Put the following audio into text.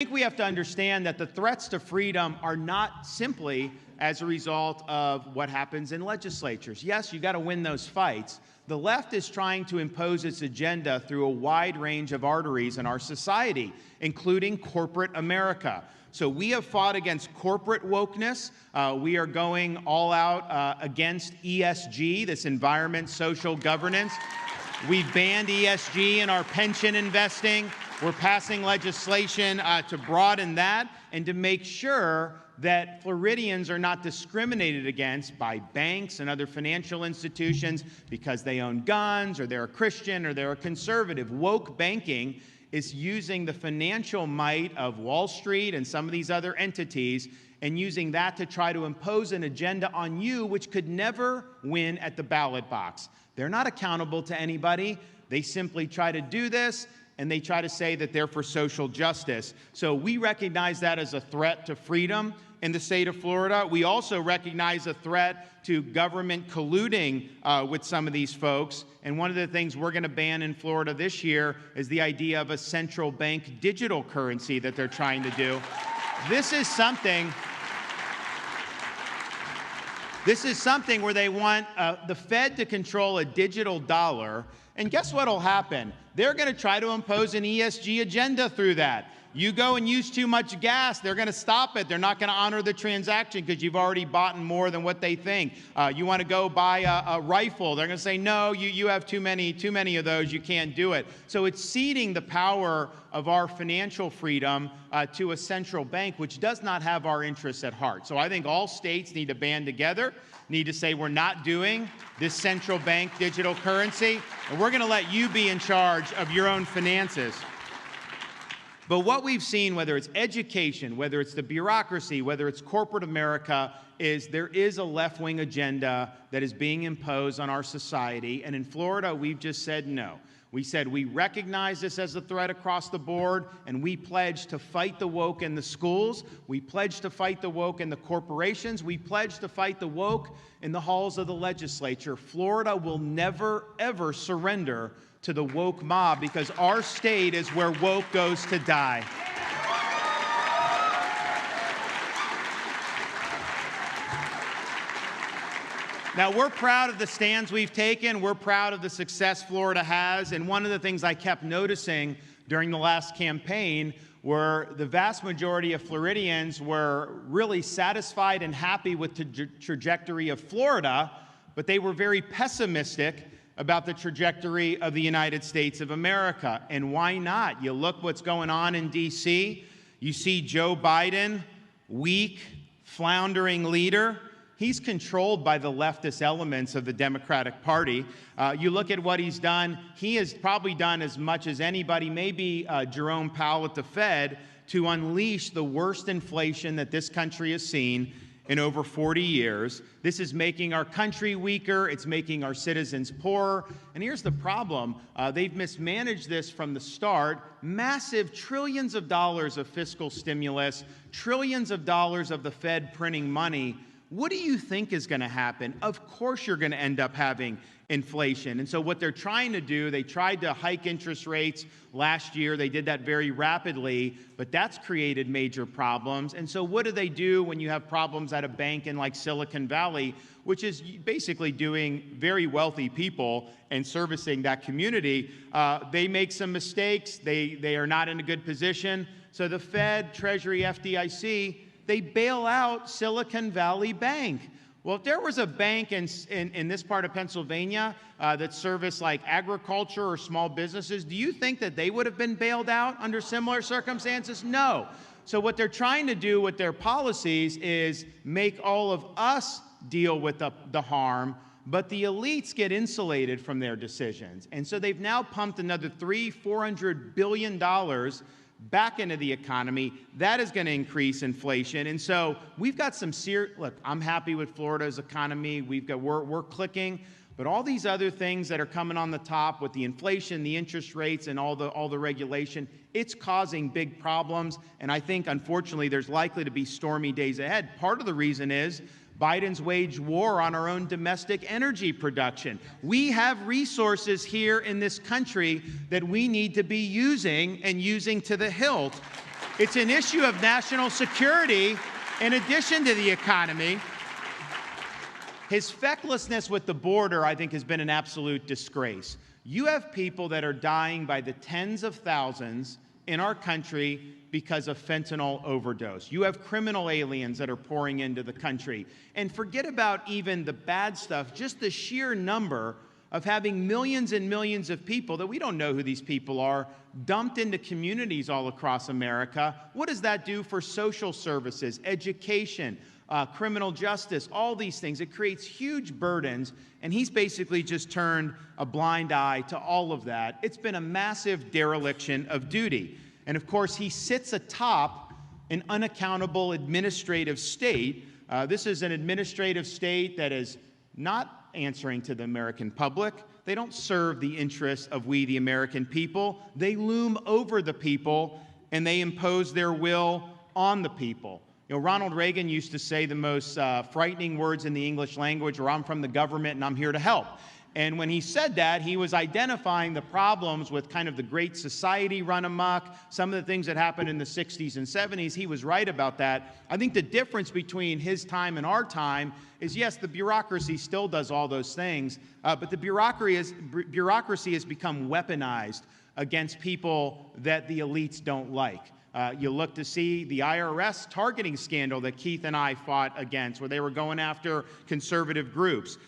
think we have to understand that the threats to freedom are not simply as a result of what happens in legislatures. Yes, you got to win those fights. The left is trying to impose its agenda through a wide range of arteries in our society, including corporate America. So we have fought against corporate wokeness. We are going all out against ESG, this environment, social governance. We banned ESG in our pension investing. We're passing legislation to broaden that and to make sure that Floridians are not discriminated against by banks and other financial institutions because they own guns or they're a Christian or they're a conservative. Woke banking is using the financial might of Wall Street and some of these other entities and using that to try to impose an agenda on you which could never win at the ballot box. They're not accountable to anybody. They simply try to do this, and they try to say that they're for social justice. So we recognize that as a threat to freedom in the state of Florida. We also recognize a threat to government colluding with some of these folks. And one of the things we're going to ban in Florida this year is the idea of a central bank digital currency that they're trying to do. This is something where they want the Fed to control a digital dollar. And guess what will happen? They're going to try to impose an ESG agenda through that. You go and use too much gas, they're going to stop it. They're not going to honor the transaction because you've already bought more than what they think. You want to go buy a rifle, they're going to say, no, you have too many of those, you can't do it. So it's ceding the power of our financial freedom to a central bank, which does not have our interests at heart. So I think all states need to band together, need to say we're not doing this central bank digital currency, and we're going to let you be in charge of your own finances. But what we've seen, whether it's education, whether it's the bureaucracy, whether it's corporate America, is there is a left-wing agenda that is being imposed on our society. And in Florida, we've just said no. We said we recognize this as a threat across the board, and we pledge to fight the woke in the schools. We pledge to fight the woke in the corporations. We pledge to fight the woke in the halls of the legislature. Florida will never, ever surrender to the woke mob because our state is where woke goes to die. Now, we're proud of the stands we've taken. We're proud of the success Florida has. And one of the things I kept noticing during the last campaign were the vast majority of Floridians were really satisfied and happy with the trajectory of Florida, but they were very pessimistic about the trajectory of the United States of America. And why not? You look what's going on in D.C. You see Joe Biden, weak, floundering leader. He's controlled by the leftist elements of the Democratic Party. You look at what he's done. He has probably done as much as anybody, maybe Jerome Powell at the Fed, to unleash the worst inflation that this country has seen in over 40 years. This is making our country weaker. It's making our citizens poorer. And here's the problem. They've mismanaged this from the start. Massive trillions of dollars of fiscal stimulus, trillions of dollars of the Fed printing money. What do you think is going to happen? Of course you're going to end up having inflation. And so what they're trying to do, they tried to hike interest rates last year. They did that very rapidly, but that's created major problems. And so what do they do when you have problems at a bank in like Silicon Valley, which is basically doing very wealthy people and servicing that community? They make some mistakes. They are not in a good position. So the Fed, Treasury, FDIC, they bail out Silicon Valley Bank. Well, if there was a bank in this part of Pennsylvania that serviced like agriculture or small businesses, do you think that they would have been bailed out under similar circumstances? No. So what they're trying to do with their policies is make all of us deal with the harm, but the elites get insulated from their decisions. And so they've now pumped another $400 billion back into the economy. That is going to increase inflation. And so we've got some look, I'm happy with Florida's economy. We're clicking, But all these other things that are coming on the top with the inflation, the interest rates, and all the regulation, it's causing big problems. And I think, unfortunately, there's likely to be stormy days ahead. Part of the reason is Biden's waged war on our own domestic energy production. We have resources here in this country that we need to be using, and using to the hilt. It's an issue of national security in addition to the economy. His fecklessness with the border, I think, has been an absolute disgrace. You have people that are dying by the tens of thousands in our country because of fentanyl overdose. You have criminal aliens that are pouring into the country. And forget about even the bad stuff, just the sheer number of having millions and millions of people that we don't know who these people are, dumped into communities all across America. What does that do for social services, education, criminal justice, all these things? It creates huge burdens, and he's basically just turned a blind eye to all of that. It's been a massive dereliction of duty. And of course, he sits atop an unaccountable administrative state. This is an administrative state that is not answering to the American public. They don't serve the interests of we, the American people. They loom over the people, and they impose their will on the people. You know, Ronald Reagan used to say the most frightening words in the English language were, "I'm from the government and I'm here to help." And when he said that, he was identifying the problems with kind of the Great Society run amok, some of the things that happened in the 60s and 70s. He was right about that. I think the difference between his time and our time is, yes, the bureaucracy still does all those things, but the bureaucracy has become weaponized against people that the elites don't like. You look to see the IRS targeting scandal that Keith and I fought against, where they were going after conservative groups.